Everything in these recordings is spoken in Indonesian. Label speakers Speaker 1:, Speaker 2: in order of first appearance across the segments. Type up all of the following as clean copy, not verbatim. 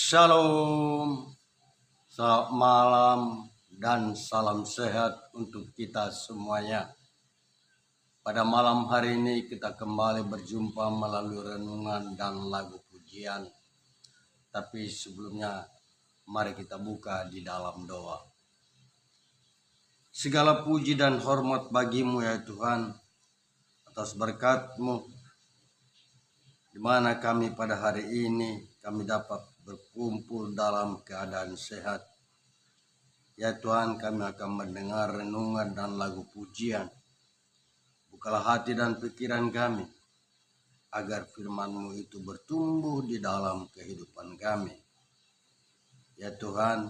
Speaker 1: Shalom, selamat malam dan salam sehat untuk kita semuanya. Pada malam hari ini kita kembali berjumpa melalui renungan dan lagu pujian. Tapi sebelumnya mari kita buka di dalam doa. Segala puji dan hormat bagimu ya Tuhan, atas berkat-Mu, di mana kami pada hari ini kami dapat berkumpul dalam keadaan sehat. Ya Tuhan, kami akan mendengar renungan dan lagu pujian. Bukalah hati dan pikiran kami, agar firman-Mu itu bertumbuh di dalam kehidupan kami. Ya Tuhan,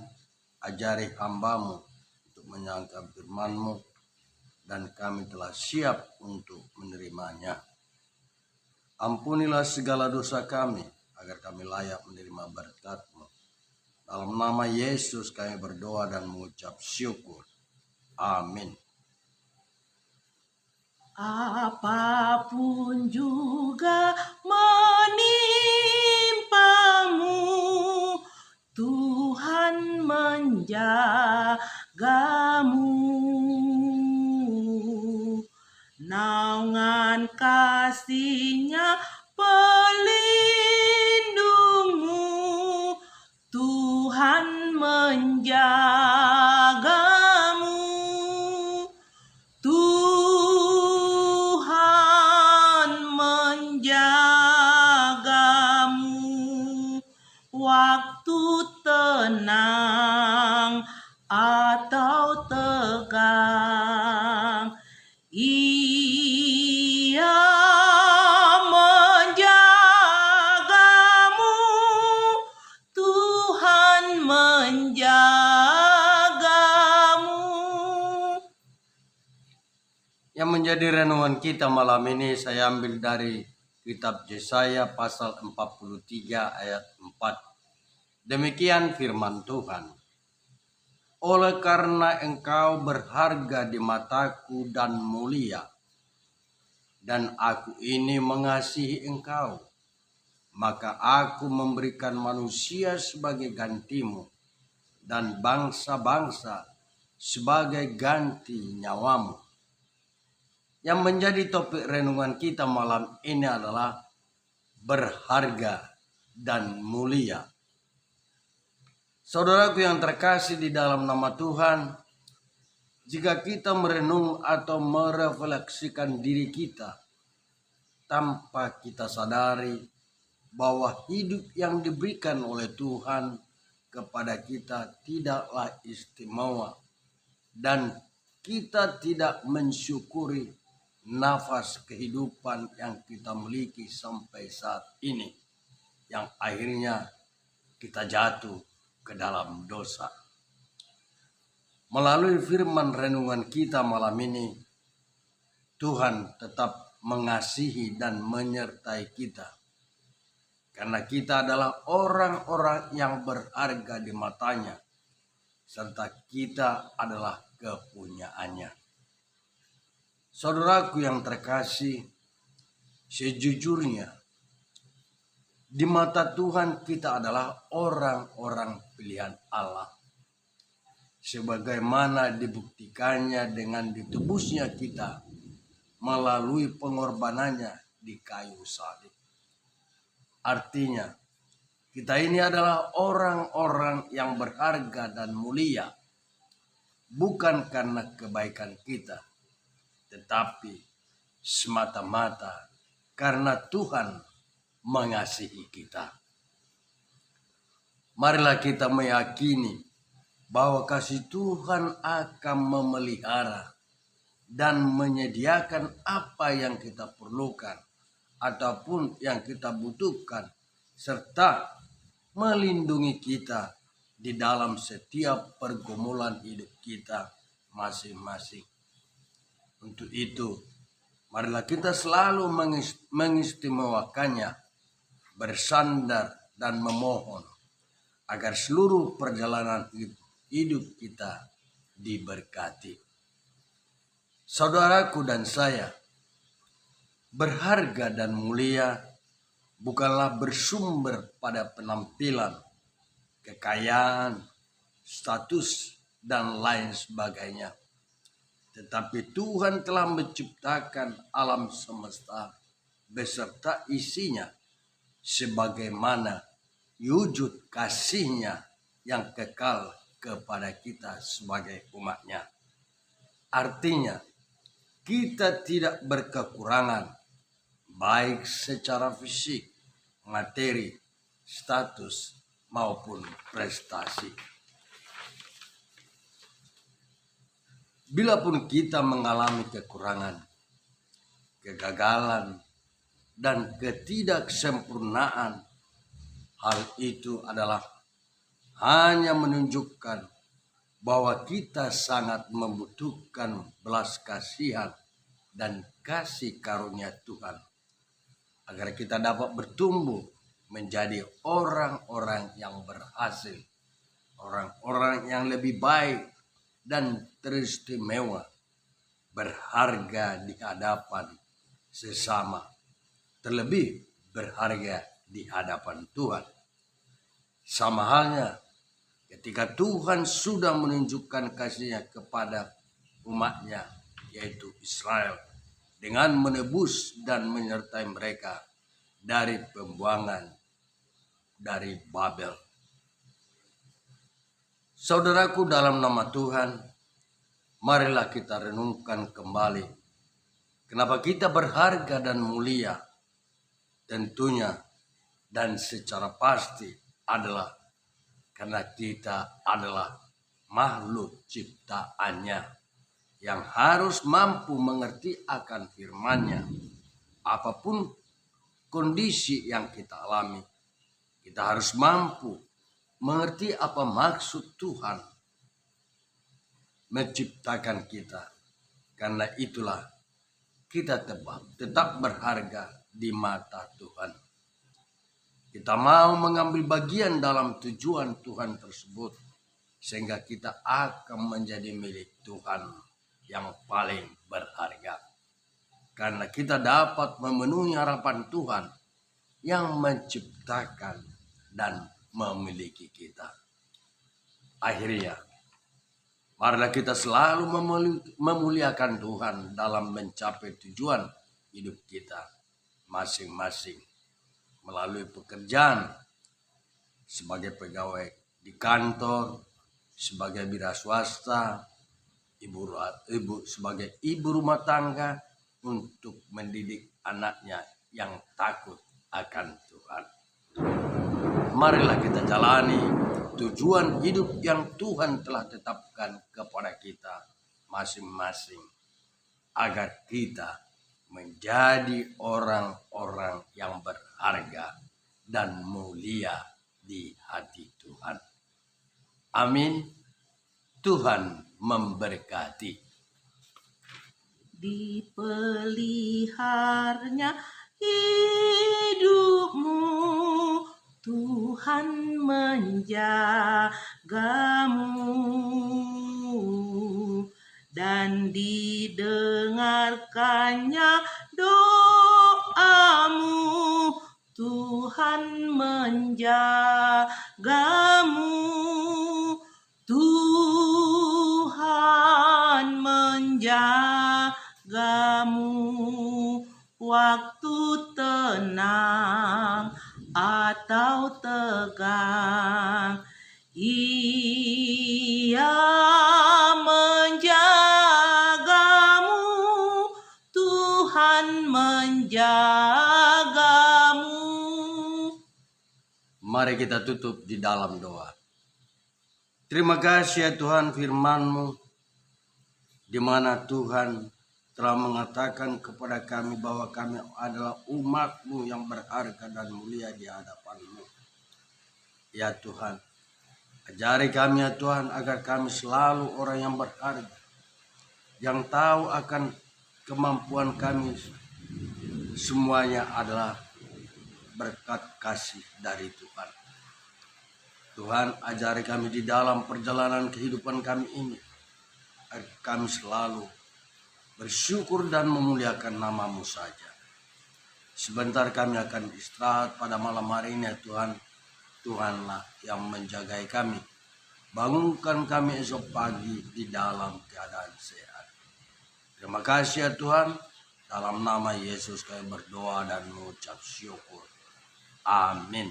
Speaker 1: ajari hamba-Mu untuk menyangka firman-Mu, dan kami telah siap untuk menerimanya. Ampunilah segala dosa kami, agar kami layak menerima berkat-Mu. Dalam nama Yesus kami berdoa dan mengucap syukur. Amin.
Speaker 2: Apapun juga menimpamu, Tuhan menjagamu. Naungan kasih-Nya pelindungmu, Tuhan menjagamu. Tuhan menjagamu waktu tenang atau tegang. Ia menjagamu, Tuhan menjagamu.
Speaker 1: Yang menjadi renungan kita malam ini saya ambil dari kitab Yesaya pasal 43 ayat 4. Demikian firman Tuhan. Oleh karena engkau berharga di mataku dan mulia, dan aku ini mengasihi engkau, maka aku memberikan manusia sebagai gantimu, dan bangsa-bangsa sebagai ganti nyawamu. Yang menjadi topik renungan kita malam ini adalah berharga dan mulia. Saudaraku yang terkasih di dalam nama Tuhan, jika kita merenung atau merefleksikan diri kita tanpa kita sadari bahwa hidup yang diberikan oleh Tuhan kepada kita tidaklah istimewa, dan kita tidak mensyukuri nafas kehidupan yang kita miliki sampai saat ini, yang akhirnya kita jatuh ke dalam dosa. Melalui firman renungan kita malam ini, Tuhan tetap mengasihi dan menyertai kita, karena kita adalah orang-orang yang berharga di matanya, serta kita adalah kepunyaannya. Saudaraku yang terkasih, sejujurnya di mata Tuhan kita adalah orang-orang pilihan Allah, sebagaimana dibuktikannya dengan ditebusnya kita melalui pengorbanannya di kayu salib. Artinya, kita ini adalah orang-orang yang berharga dan mulia, bukan karena kebaikan kita, tetapi semata-mata karena Tuhan mengasihi kita. Marilah kita meyakini bahwa kasih Tuhan akan memelihara dan menyediakan apa yang kita perlukan ataupun yang kita butuhkan, serta melindungi kita di dalam setiap pergumulan hidup kita masing-masing. Untuk itu, marilah kita selalu mengistimewakannya, bersandar dan memohon agar seluruh perjalanan hidup kita diberkati. Saudaraku dan saya, berharga dan mulia bukanlah bersumber pada penampilan kekayaan, status, dan lain sebagainya. Tetapi Tuhan telah menciptakan alam semesta beserta isinya sebagaimana wujud kasih-Nya yang kekal kepada kita sebagai umat-Nya. Artinya, kita tidak berkekurangan baik secara fisik, materi, status, maupun prestasi. Bila pun kita mengalami kekurangan, kegagalan, dan ketidaksempurnaan, hal itu adalah hanya menunjukkan bahwa kita sangat membutuhkan belas kasihan dan kasih karunia Tuhan agar kita dapat bertumbuh menjadi orang-orang yang berhasil, orang-orang yang lebih baik dan teristimewa, berharga di hadapan sesama, terlebih berharga di hadapan Tuhan. Sama halnya ketika Tuhan sudah menunjukkan kasih-Nya kepada umat-Nya, yaitu Israel, dengan menebus dan menyertai mereka dari pembuangan dari Babel. Saudaraku dalam nama Tuhan, marilah kita renungkan kembali kenapa kita berharga dan mulia. Tentunya dan secara pasti adalah karena kita adalah makhluk ciptaannya yang harus mampu mengerti akan firman-Nya. Apapun kondisi yang kita alami, kita harus mampu mengerti apa maksud Tuhan menciptakan kita. Karena itulah kita tetap berharga di mata Tuhan. Kita mau mengambil bagian dalam tujuan Tuhan tersebut, sehingga kita akan menjadi milik Tuhan yang paling berharga. Karena kita dapat memenuhi harapan Tuhan yang menciptakan dan memiliki kita. Akhirnya, marilah kita selalu memuliakan Tuhan dalam mencapai tujuan hidup kita masing-masing melalui pekerjaan sebagai pegawai di kantor, sebagai wira swasta, ibu sebagai ibu rumah tangga untuk mendidik anaknya yang takut akan Tuhan. Marilah kita jalani tujuan hidup yang Tuhan telah tetapkan kepada kita masing-masing, agar kita menjadi orang-orang yang berharga dan mulia di hati Tuhan. Amin. Tuhan memberkati.
Speaker 2: Dipeliharanya hidupmu, Tuhan menjagamu, dan didengarkannya doamu, Tuhan menjagamu, Tuhan menjagamu waktu tenang atau tegang. Ia menjagamu, Tuhan menjagamu.
Speaker 1: Mari kita tutup di dalam doa. Terima kasih ya Tuhan, firman-Mu di mana Tuhan telah mengatakan kepada kami bahwa kami adalah umat-Mu yang berharga dan mulia di hadapan-Mu. Ya Tuhan, ajari kami ya Tuhan agar kami selalu orang yang berharga, yang tahu akan kemampuan kami semuanya adalah berkat kasih dari Tuhan. Tuhan, ajari kami di dalam perjalanan kehidupan kami ini, agar kami selalu bersyukur dan memuliakan nama-Mu saja. Sebentar kami akan istirahat pada malam hari ini ya Tuhan. Tuhanlah yang menjagai kami. Bangunkan kami esok pagi di dalam keadaan sehat. Terima kasih ya Tuhan. Dalam nama Yesus kami berdoa dan mengucap syukur. Amin.